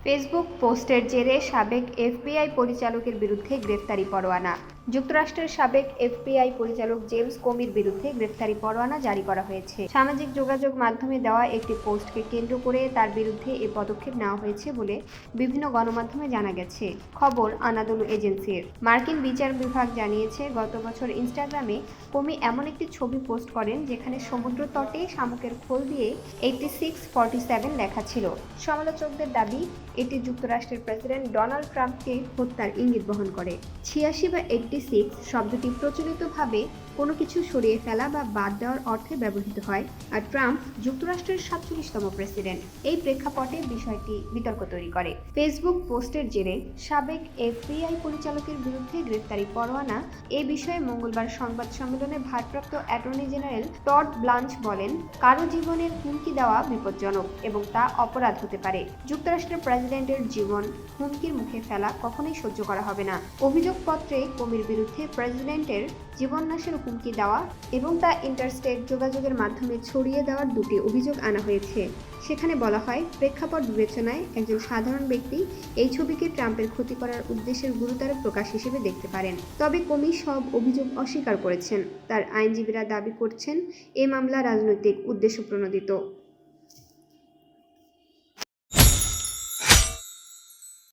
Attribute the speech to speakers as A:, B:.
A: Facebook পোস্টের জেরে সাবেক এফবিআই পরিচালকের বিরুদ্ধে গ্রেফতারি পরোয়ানা। যুক্তরাষ্ট্রের সাবেক এফবিআই পরিচালক জেমস কোমির বিরুদ্ধে গ্রেফতারি পরোয়ানা জারি করা হয়েছে। সামাজিক যোগাযোগ মাধ্যমে দেওয়া একটি পোস্টকে কেন্দ্র করে তার বিরুদ্ধে এই পদক্ষেপ নেওয়া হয়েছে বলে বিভিন্ন গণমাধ্যমে জানা গেছে। খবর আনাদোলু এজেন্সির। মার্কিন বিচার বিভাগ জানিয়েছে, গত বছর ইনস্টাগ্রামে কোমি এমন একটি ছবি পোস্ট করেন যেখানে সমুদ্র তটে শামুকের খোল দিয়ে 8647 লেখা ছিল। সমালোচকদের দাবি, এটি যুক্তরাষ্ট্রের প্রেসিডেন্ট ডোনাল্ড ট্রাম্পকে হত্যার ইঙ্গিত বহন করে। 86 বা 86 শব্দটি প্রচলিতভাবে কোনো কিছু সরিয়ে ফেলা বা বাদ দেওয়ার অর্থে ব্যবহৃত হয়, আর ট্রাম্প যুক্তরাষ্ট্রের 47তম প্রেসিডেন্ট। এই প্রেক্ষাপটে বিষয়টি বিতর্ক তৈরি করে। ফেসবুক পোস্টের জেরে সাবেক এফবিআই পরিচালকের বিরুদ্ধে গ্রেফতারি পরোয়ানা। এ বিষয়ে মঙ্গলবার সংবাদ সম্মেলনে ভারপ্রাপ্ত অ্যাটর্নি জেনারেল টড ব্লাঞ্চ বলেন, কারো জীবনের হুমকি দেওয়া বিপজ্জনক এবং তা অপরাধ হতে পারে। যুক্তরাষ্ট্রের প্রেসিডেন্টের জীবন হুমকির মুখে ফেলা কখনোই সহ্য করা হবে না। অভিযোগপত্রে কোমির বিরুদ্ধে প্রেসিডেন্টের জীবননাশের হুমকি দেওয়া এবং তা ইন্টারস্টেট যোগাযোগের মাধ্যমে ছড়িয়ে দেওয়ার দুটি অভিযোগ আনা হয়েছে। সেখানে বলা হয়, প্রেক্ষাপট বিবেচনায় একজন সাধারণ ব্যক্তি এই ছবিকে ট্রাম্পের ক্ষতি করার উদ্দেশ্যের গুরুতর প্রকাশ হিসেবে দেখতে পারেন। তবে কোমি সব অভিযোগ অস্বীকার করেছেন। তার আইনজীবীরা দাবি করছেন, এ মামলা রাজনৈতিক উদ্দেশ্য প্রণোদিত।